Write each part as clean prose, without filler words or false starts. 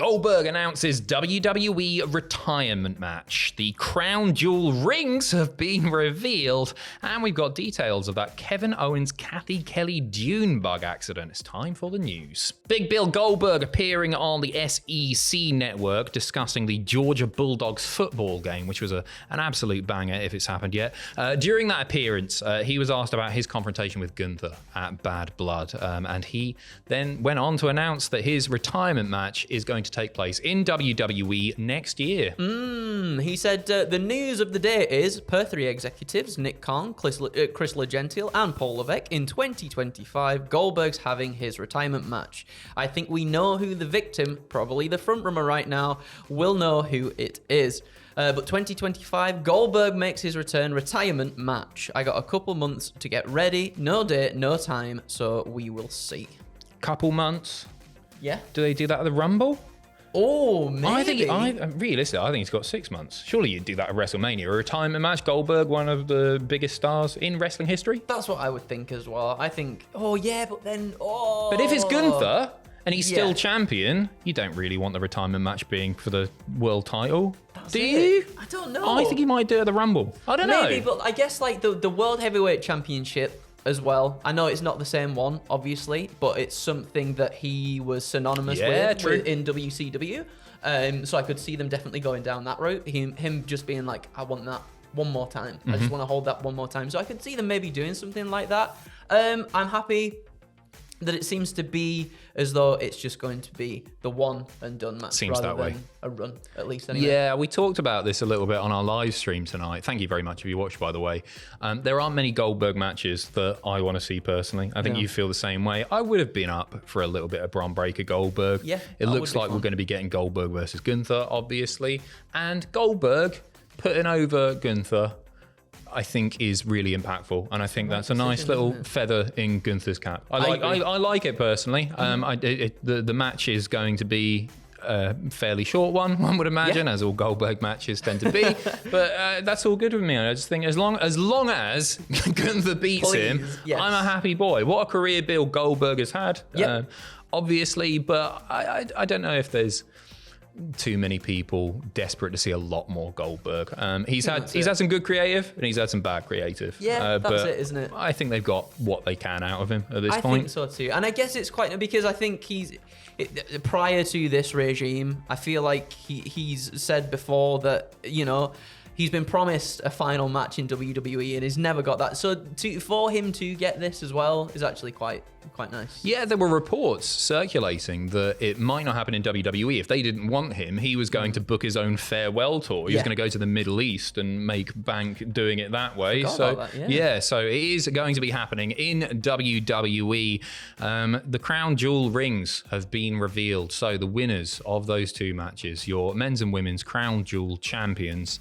Goldberg announces WWE retirement match. The Crown Jewel rings have been revealed, and we've got details of that Kevin Owens, Cathy Kelley Dune Bug accident. It's time for the news. Big Bill Goldberg appearing on the SEC network discussing the Georgia Bulldogs football game, which was an absolute banger if it's happened yet. During that appearance, he was asked about his confrontation with Gunther at Bad Blood, and he then went on to announce that his retirement match is going to take place in WWE next year. He said the news of the day is, per 3 executives, Nick Khan, Chris LeGentile and Paul Levesque, in 2025, Goldberg's having his retirement match. I think we know who the victim, probably the frontrunner right now, will know who it is. But 2025, Goldberg makes his retirement match. I got a couple months to get ready, no date, no time, so we will see. Couple months? Yeah. Do they do that at the Rumble? Oh, maybe. Realistically, I think he's got 6 months. Surely you'd do that at WrestleMania. A retirement match, Goldberg, one of the biggest stars in wrestling history. That's what I would think as well. I think, but then, But if it's Gunther and he's still champion, you don't really want the retirement match being for the world title. Do you? I don't know. I think he might do it at the Rumble. I don't know. Maybe, but I guess like the World Heavyweight Championship as well. I know it's not the same one, obviously, but it's something that he was synonymous with in WCW. So I could see them definitely going down that route. Him just being like, I want that one more time. I just want to hold that one more time. So I could see them maybe doing something like that. I'm happy that it seems to be as though it's just going to be the one and done match. Seems that way. A run, at least anyway. Yeah, we talked about this a little bit on our live stream tonight. Thank you very much if you watched, by the way. There aren't many Goldberg matches that I want to see personally. I think you feel the same way. I would have been up for a little bit of Bron Breakker Goldberg. Yeah, it looks like we're going to be getting Goldberg versus Gunther, obviously. And Goldberg putting over Gunther, I think, is really impactful, and I think that's a nice little feather in Gunther's cap. I like it personally. The match is going to be a fairly short one would imagine, as all Goldberg matches tend to be. But that's all good with me. I just think as long as Gunther beats him, I'm a happy boy. What a career Bill Goldberg has had, obviously. But I don't know if there's too many people desperate to see a lot more Goldberg. He's had some good creative and he's had some bad creative. Yeah, that's it, isn't it? I think they've got what they can out of him at this point. I think so too. And I guess it's quite because I think prior to this regime, I feel like he's said before that, he's been promised a final match in WWE and he's never got that. So for him to get this as well is actually quite nice. Yeah, there were reports circulating that it might not happen in WWE. If they didn't want him, he was going to book his own farewell tour. He was going to go to the Middle East and make bank doing it that way. So it is going to be happening in WWE. The Crown Jewel rings have been revealed. So the winners of those 2 matches, your men's and women's Crown Jewel champions,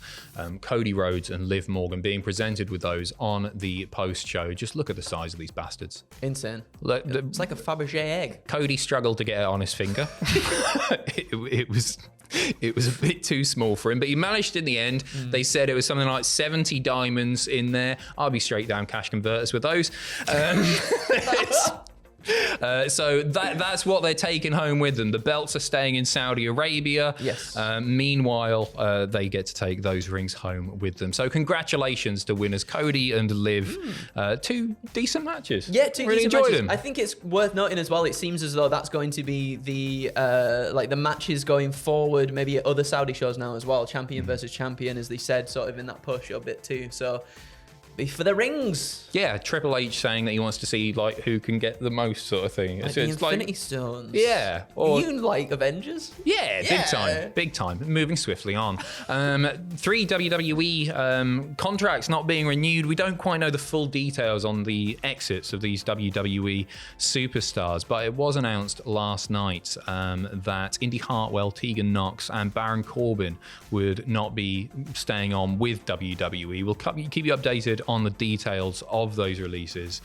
Cody Rhodes and Liv Morgan, being presented with those on the post-show. Just look at the size of these bastards. Insane. Look, it's like a Fabergé egg. Cody struggled to get it on his finger. It was a bit too small for him, but he managed in the end. They said it was something like 70 diamonds in there. I'll be straight down cash converters with those. So that's what they're taking home with them. The belts are staying in Saudi Arabia. Yes. Meanwhile, they get to take those rings home with them. So congratulations to winners Cody and Liv. 2 decent matches. Yeah, 2 really decent enjoyed matches. them. I think it's worth noting as well. It seems as though that's going to be the matches going forward, maybe at other Saudi shows now as well. Champion versus champion, as they said, sort of in that push a bit too. So for the rings. Yeah, Triple H saying that he wants to see who can get the most sort of thing. Like the Infinity Stones. Yeah. Or you like Avengers? Yeah, big time. Moving swiftly on. 3 WWE contracts not being renewed. We don't quite know the full details on the exits of these WWE superstars, but it was announced last night that Indy Hartwell, Tegan Knox, and Baron Corbin would not be staying on with WWE. We'll keep you updated on the details of those releases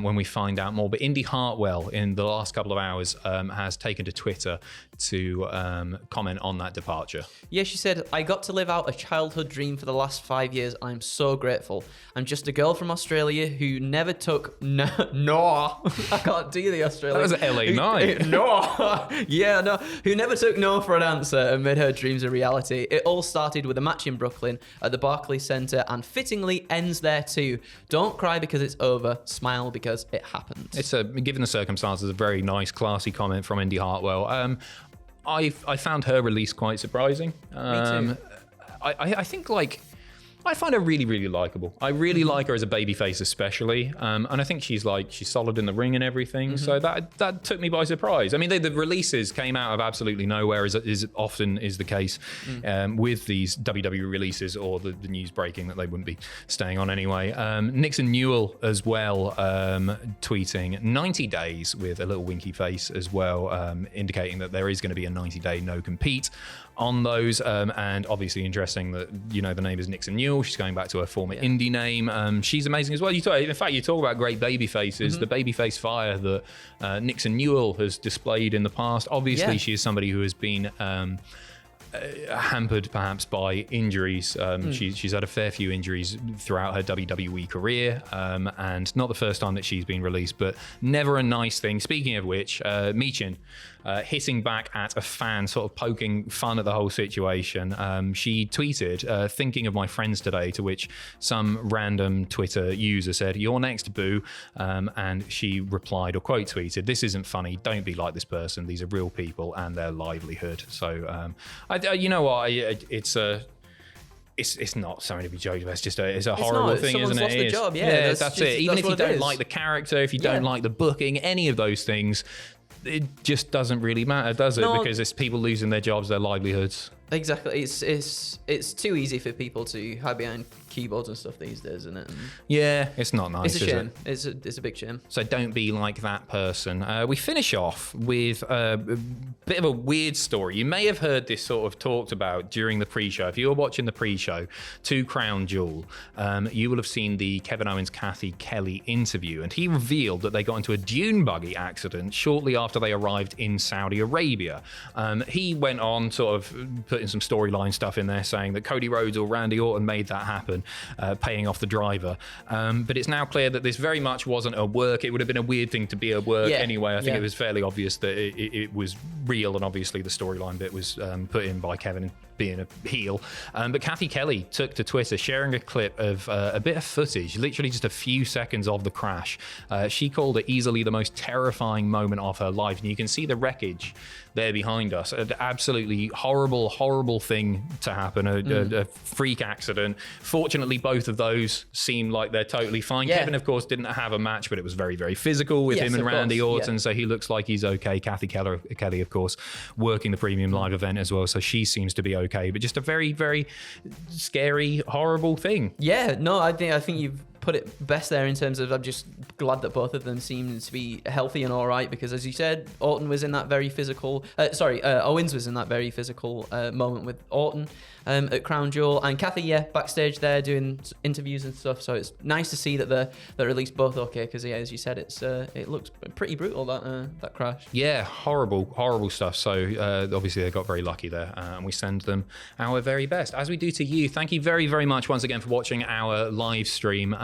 when we find out more. But Indy Hartwell, in the last couple of hours, has taken to Twitter to comment on that departure. Yeah, she said, I got to live out a childhood dream for the last 5 years. I'm so grateful. I'm just a girl from Australia who never took no. I can't do the Australian. That was LA Knight. No. Yeah, no. Who never took no for an answer and made her dreams a reality. It all started with a match in Brooklyn at the Barclays Center and fittingly ends there too. Don't cry because it's over. Smile because it happened. It's given the circumstances, a very nice, classy comment from Indy Hartwell. I found her release quite surprising. Me too. I think I find her really, really likable. I really like her as a babyface, especially, and I think she's solid in the ring and everything. So that took me by surprise. I mean, the releases came out of absolutely nowhere, as often is the case with these WWE releases, or the news breaking that they wouldn't be staying on anyway. Nixon Newell as well, tweeting 90 days with a little winky face as well, indicating that there is going to be a 90-day no compete on those, and obviously interesting that the name is Nixon Newell. She's going back to her former indie name. She's amazing as well. You talk about great baby faces. The babyface fire that Nixon Newell has displayed in the past. Obviously, she is somebody who has been hampered perhaps by injuries. She's had a fair few injuries throughout her WWE career, and not the first time that she's been released, but never a nice thing. Speaking of which, Michin hitting back at a fan, sort of poking fun at the whole situation. She tweeted, thinking of my friends today, to which some random Twitter user said, "You're next, boo." And she replied, or quote tweeted, "This isn't funny. Don't be like this person. These are real people and their livelihood." So, you know what? It's not something to be joked about. It's a horrible thing, isn't it? Lost the job. Yeah, that's it. Even if you don't like the character, if you don't like the booking, any of those things, it just doesn't really matter, does it? Because it's people losing their jobs, their livelihoods. Exactly. It's too easy for people to hide behind keyboards and stuff these days, isn't it? Yeah, it's not nice. It's a shame. It's a big shame. So don't be like that person. We finish off with a bit of a weird story. You may have heard this sort of talked about during the pre-show. If you were watching the pre-show to Crown Jewel, you will have seen the Kevin Owens Cathy Kelley interview, and he revealed that they got into a dune buggy accident shortly after they arrived in Saudi Arabia. He went on sort of putting some storyline stuff in there, saying that Cody Rhodes or Randy Orton made that happen, paying off the driver. But it's now clear that this very much wasn't a work. It would have been a weird thing to be a work anyway. I think it was fairly obvious that it was real, and obviously the storyline bit was put in by Kevin being a heel. But Cathy Kelley took to Twitter, sharing a clip of a bit of footage, literally just a few seconds of the crash. She called it easily the most terrifying moment of her life. And you can see the wreckage there behind us. An absolutely horrible thing to happen, a freak accident. Fortunately, both of those seem like they're totally fine. Kevin, of course, didn't have a match, but it was very, very physical with him and Randy Orton, so he looks like he's okay. Cathy Kelley, of course, working the premium live event as well, so she seems to be okay, but just a very, very scary, horrible thing. Yeah, no, I think you've put it best there in terms of, I'm just glad that both of them seem to be healthy and all right, because as you said, Owens was in that very physical moment with Orton at Crown Jewel, and Cathy, backstage there doing interviews and stuff. So it's nice to see that they're at least both okay, because as you said, it looks pretty brutal, that crash. Yeah, horrible stuff. So obviously they got very lucky there, and we send them our very best, as we do to you. Thank you very, very much once again for watching our live stream.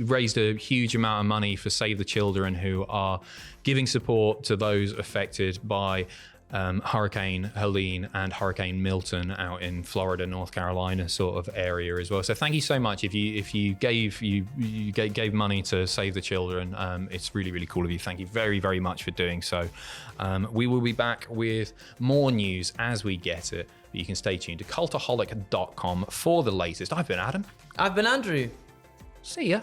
Raised a huge amount of money for Save the Children, who are giving support to those affected by Hurricane Helene and Hurricane Milton out in Florida, North Carolina sort of area as well. So thank you so much. If you gave money to Save the Children, it's really, really cool of you. Thank you very, very much for doing so. We will be back with more news as we get it. But you can stay tuned to cultaholic.com for the latest. I've been Adam. I've been Andrew. See ya.